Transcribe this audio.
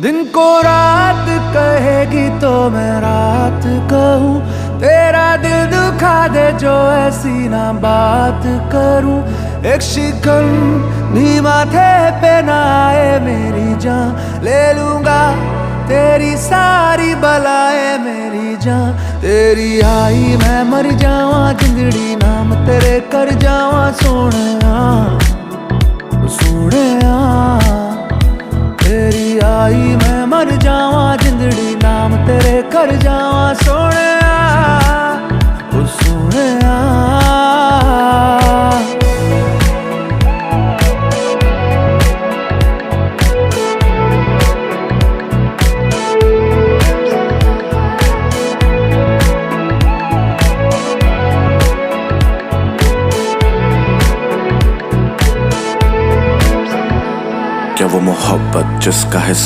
दिन को रात कहेगी तो मैं रात कहूँ, तेरा दिल दुखा दे जो ऐसी ना बात करूँ। एक शिकन भी माथे पे ना आए मेरी जान, ले लूंगा तेरी सारी बलाएं मेरी जान। तेरी आई मैं मर जावा जिंदड़ी नाम तेरे कर जावा सोहणिया सोहणिया। तेरी आई मैं मर जावा जिंदड़ी नाम तेरे कर जावा सोहणिया सोहणिया। क्या वो मोहब्बत जिसका हिस्सा